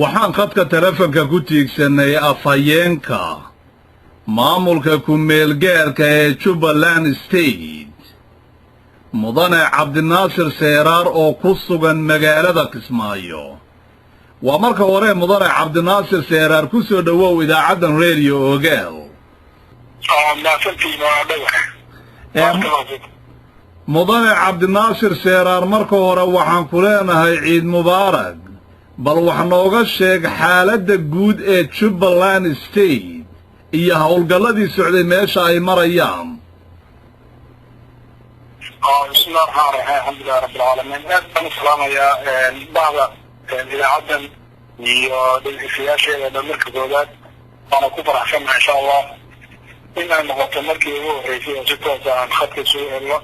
waxaan khadka telefonka ku tiigsanay afhayeenka maamulka ku-meelgaarka ee Jubbaland State mudane Cabdinaasir Seeraar oo ku sugan magaalada Kismaayo. waa marka hore mudane Cabdinaasir Seeraar ku soo dhawow idaacaddan Radio Ogaal. mudane Cabdinaasir Seeraar marka hore waxaan ku leenahay ciid mubaarak. bal wax nooga sheeg xaaladda guud ee Jubbaland State iyo hawlgalladii socday meesha ay marayaan. بسم الله الرحمن الرحيم الحمد لله رب العالمين. أنا السلام يا بعض العدن والسياسة والمركز دولات أنا كبر أحسن إن شاء الله إن المغطى المركز هو رئيسي وزيطة عن خط سوء الله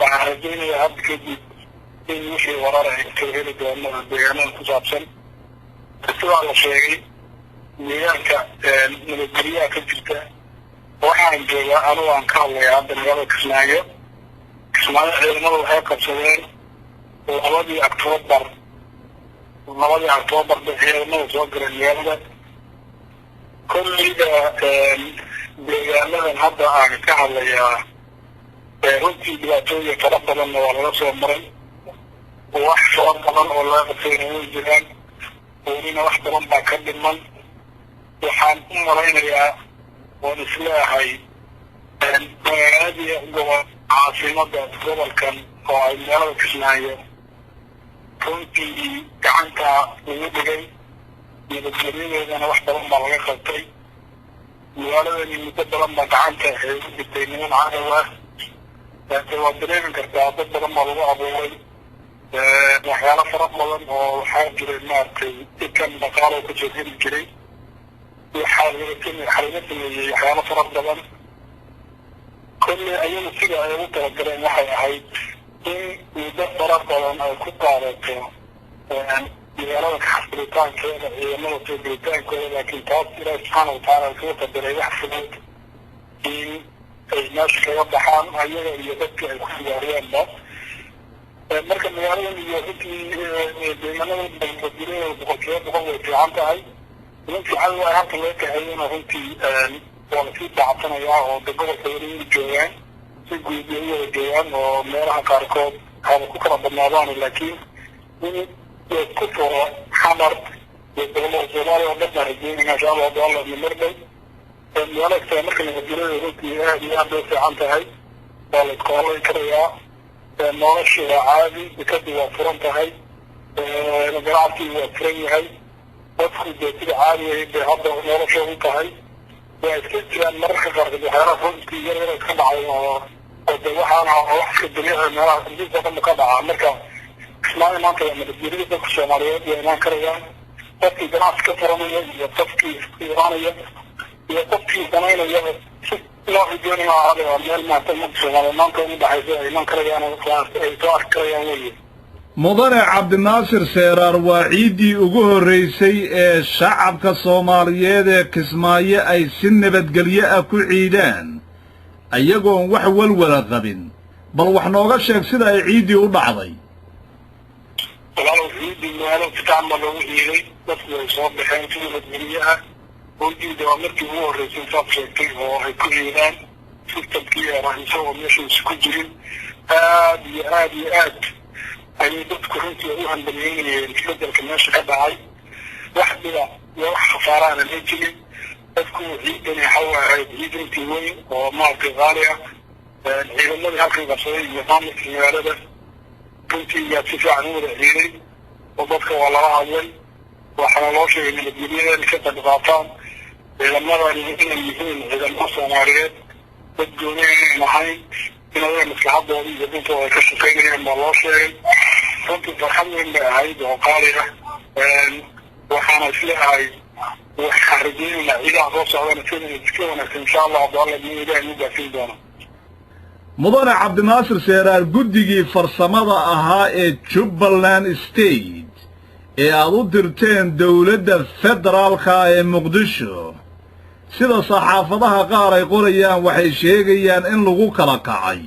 وعرضيني هذا كده إن وشي وراء كثير بيانات كتابسن استوى على شيء ويانك من الدنيا كتبته وحان جوا أنا وان كاوي هذا الغرب كسمايو كسمايو علمنا وحي قبسوين وغلبي أكتوبر بحيرنا وزوجر اليوم كل إذا بيانات هذا عن كاوي runtii dhibaatooyin fara badan waa laga soo maray wax fara badan oo laga qeynay jiraan oo wax badan baa ka dhiman waxaan u maraynayaa oo islaahay magaaladii caasimada gobolkan oo ay meelada Kismaayo runtii gacanta lagu dhigay nabadgelyadeedana wax badan baa laga qabtay magaaladani muddo badan baa gacanta ay u dhigtay niman cadow ah لكن ودرين كرتا بدل ما لو ابوي وحياله فرق بدن oo waxa jiray maartay ikan dhaqaale ku jeedin jiray xariirtii waxyaalo faraq badan kulli ayuu sida ay u talagalay waxay ahayd in dad faraq badan ay ku qaadato magaalada xaflitaankeeda iyo nabadgelyadeeda laakiin taas ilaa subxaanahu wa tacaala ku qadaray wax fudud in الناس كانوا بحام هاي يبكي الخيارين بس مركز مجالين يبكي بمنو بالمديرين والبقيات وهو في عمتها يمكن على هذا لك هينا هنتي وفي بعضنا يا وبقول خيرين الجيران يقول لي الجيران ومرها كاركوب هذا كفر بالنظام لكن كفر حمر يقول الزمالة وبدنا الدين إن شاء الله بالله من مربي ولك مركز المديرين يقولي هذه في عنتها قالت قالوا كريا نورش عادي بكذا وفرنتها نجراتي وفرنيها بدخل بيتي عادي بهذا نورش وقتها وأكيد أن مركز الحياة فرنتي يرى كبع ودوحة أنا واحد الدنيا ما عندي زمان كبع مركز اسمعي ما كان المديرين يدخل شماليات يعني كريا بدخل جناس كثر من يتفكي إيرانية يقفي زمان يوم لا يجوني على المال ما تمشي على ما كان بحثي ما كريان وصار كريان mudane Cabdinaasir Seeraar waa ciidii ugu horeysay ee shacabka Soomaaliyeed ee Kismaayo ay si nabadgelyo ah ku ciidaan ayagoon wax walwala qabin bal wax nooga sheeg sida ay ciidii u dhacday walaa ciidii meelo fiican loo ciiday dadku ay soo baxeen si nabadgelyo ah وجد ومركي هو الرئيس صافي هو هيكون سيستم كي راح يسوي ماشي سكوجرين هادي أي دكتور أنت يروح عند العين الكلام كناش كبعي واحد لا يروح خسارة نيجي تذكر عيد يحول عيد أنت وين وما في غالية العيد اللي هاكل بسوي نظام في الولادة كنت يتفع نور العيد وبدك والله أول وحنا الله شيء من الجديد اللي كتب بغطان لما رأينا المهم إذا النص معرض بدون محاي إن هذا مثل حد ولي جديد وكشفين من الله شيء كنت فرحان من عيد وقارئة وحنا فيها عيد وخارجين إلى غوصة وانا فينا نتكلم إن شاء الله عبد الله بن إله نبقى في دونا mudane Cabdinaasir Seeraar guddigii farsamada ahaa ee Jubbaland State ee aad u dirteen dawladda federaalka ee Muqdisho sida saxaafadaha qaar ay qorayaan waxay sheegayaan in lagu kala kacay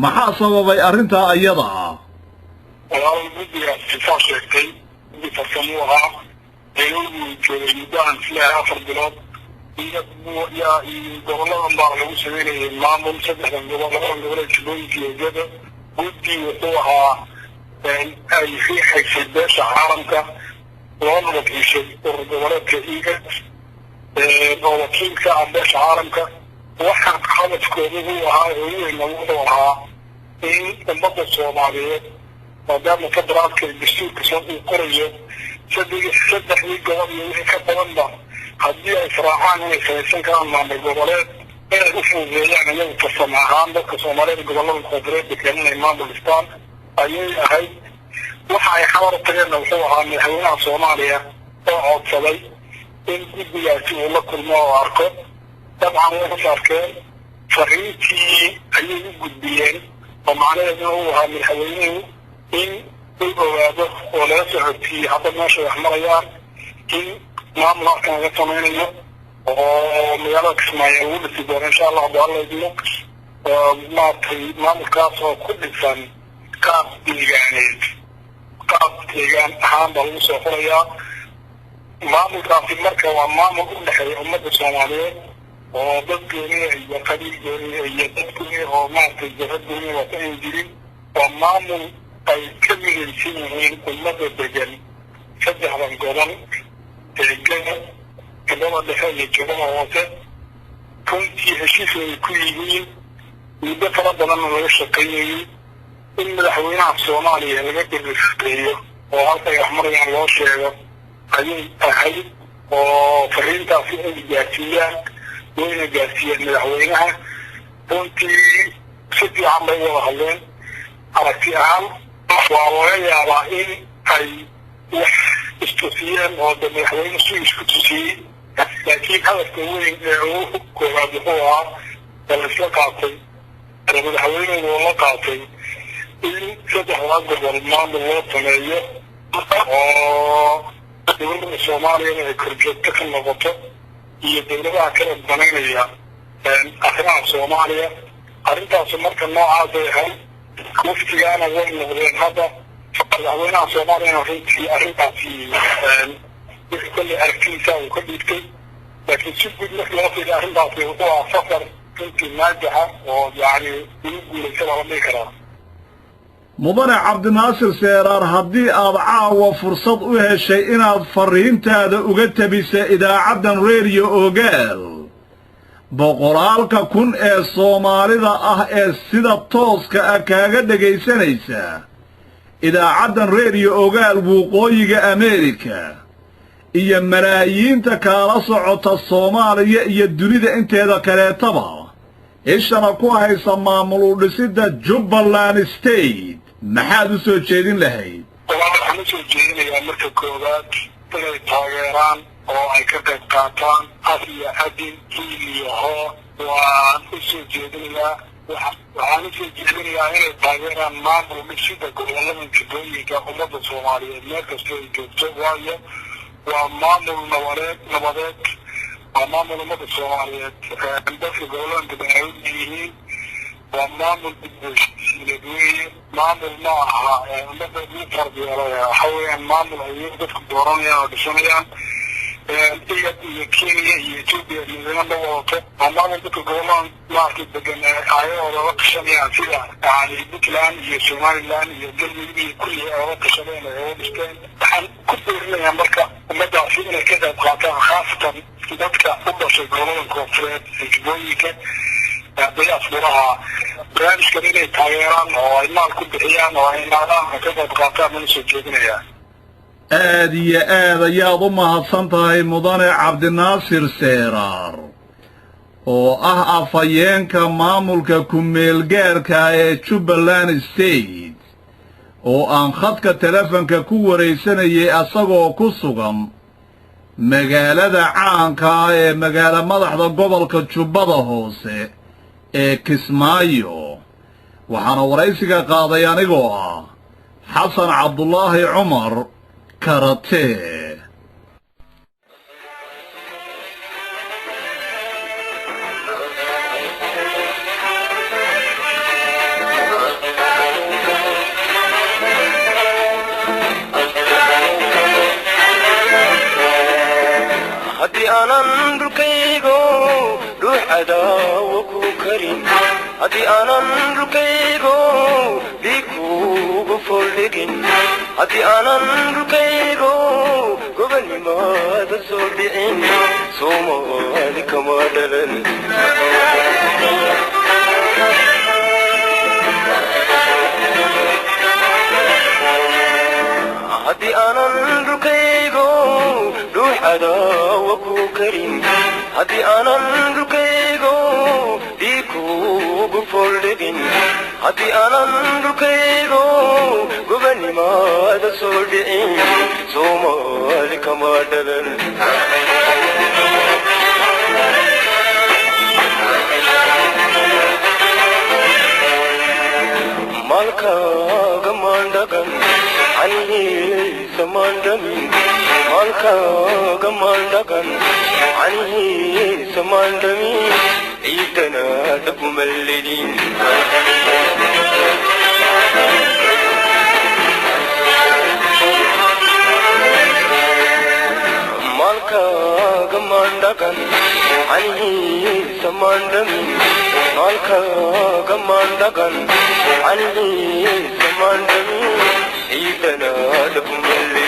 maxaa sababay arrinta ayada ah والله بدي أستفسر شيء بدي فرسموها inuu joogay muddo aan filahay 4 bilood iyo gobolladan baa lagu sameynayay maamul 3 goboleed Jubbooyinka iyo Gedo guddi wuxuu ahaa ay riixaysay beesha caalamka loona wakiishay goboleedka IGAD oo wakiilka ah beesha caalamka waxaan hadafkoodu ahaa ugu weyn wuxuu ahaa in ummadda Soomaaliyeed maadaama federaalka dastuurka soo qorayo saddexdii gobol iyo wixii ka badanba haddii ay raacaan inay samaysan karaan maamul goboleed inay u fududeeyaan iyagu farsamo ahaan dadka Soomaaliyeed gobollada koonfureed degan inay maamul dhistaan ayay ahayd waxa ay xawar tageen wuxuu ahaa madaxweynaha Soomaaliya oo codsaday in guddigaasi uu la kulmo oo arko dabcan way arkeen fariintii ayay u gudbiyeen oo macnaheedu uu ahaa madaxweynuhu in uu ogaado oo laga socodsiiyey hadda meesha wax marayaan in maamul halkan laga samaynayo oo magaalada Kismaayo lagu dhisi doono insha Allah hadda alla idmo maartay maamulkaas oo ku dhisan qaab deegaan ahaan baa lagu soo qorayaa maamulkaasi marka waa maamul u dhexeeya ummadda Soomaaliyeed oo dad gooniya iyo qabiil gooniya iyo dad gooniya oo maartay jabhad gooniya waa ka jirin waa maamul ay ka midaysan yihiin ummadda degan 3 gobol ee Gedo gobolada dhexe iyo gobolada hoose runtii heshiis ay ku yihiin muddo fara badan laga shaqeeyay in madaxweynaha Soomaaliya laga dhigay oo halka ay marayaan loo sheego ayay ahayd oo fariintaasi ay gaarsiiyaan wayna gaarsiiyeen madaxweynaha runtii si fiican bay wada hadleen aragti ahaan waa laga yaabaa in ay wax istusiyeen oo madaxweyne si isku tusiyey laakiin hadafka weyn ee uu koobaad wuxuu ahaa la qaatay madaxweynuhu la qaatay in 3 gobol maamul loo sameeyo oo dowladda Soomaaliya ay korjoogto ka noqoto iyo dowladaha kala banaanaya arrimaha Soomaaliya arrintaas marka noocaas ay ahayd waftigaana way noqdeen hadda madaxweynaha Soomaaliya runtii arrintaasi wixii kulli aragtiisa uu ka dhigtay laakiin si guud marka loo fiiriyo arrintaasi wuxuu ahaa safar runtii naajaxa oo yacni ugu guulaysa la dhihi karaa mudane cabdinaasir seeraar haddii aad caawa fursad u heshay inaad fariintaada uga tabisa idaacaddan reeriyo ogaal boqolaalka kun ee Soomaalida ah ee sida tooska ah kaaga dhagaysanaysa idaacaddan reeriyo ogaal waqooyiga Ameerika iyo malaayiinta kala socota Soomaaliya iyo dunida inteeda kaleetaba ishana ku haysa maamul u dhisidda Jubbaland State maxaad u soo jeedin lahayd waxaan u soo jeedinayaa marka koowaad inay taageeraan oo ay ka qayb qaataan asiya adin iyo waan u soo jeedinayaa waxaan u soo jeedinayaa inay taageeraan maamul dhisidda gobollada Jubbooyinka ummadda Soomaaliyeed meel kasta ay joogto waayo waa maamul nabadeed waa maamul ummadda Soomaaliyeed dadka gobollada Jubbooyinka yihiin waa maamul dibadda weeye maamul ma aha ummadda ugu fardiyeelaya waxa weeyaan maamul ay dadku dooranayaan oo dhisanayaan iyo Kenya iyo Ethiopia iyo Uganda wadato waa maamul dadka gobollada maarkay degan ayagoo la tashanayaan sida Puntland iyo Somaliland iyo Galmudug iyo kulli oo tashanayaan oo dhisteen waxaan ku dooranayaa marka ummaddaasi inay ka qayb qaataan khaasatan dadka u dhashay gobollada koonfureed ee Jubbooyinka diasporaha barnaamijkan inay taageeraan oo ay maal ku bixiyaan oo ay maadaama ka qayb qaataan mana soo jeedinayaa aad iyo aad ayaad u mahadsan tahay mudane cabdinaasir seeraar oo ah afhayeenka maamulka ku-meelgaarka ee Jubbaland State oo aan khadka telefonka ku wareysanayay asagoo ku sugan magaalada caanka ee magaala madaxda gobolka Jubbada Hoose ee Kismaayo waxaana waraysiga qaaday anigoo ah Xasan Cabdullaahi Cumar Karate هدي أنا نركيغو روح عداوك وكريم هدي أنا نركيغو بيكو بفولدين هدي أنا نركيغو قبل ما تسودين صومالك ما دلل هدي أنا نركيغو روح عداوك وكريم هدي أنا نركيغو بيكو بفولدين هدي أنا نركيغو قبل ما تسودين صومالك ما دلل مالكا قماندقن عني سماندمين مالكا قماندقن عني سماندمين عيدنا تبملدين مالكا قماندقن عني سماندمين مالكا قماندقن عني سماندمين عيدنا تبملدين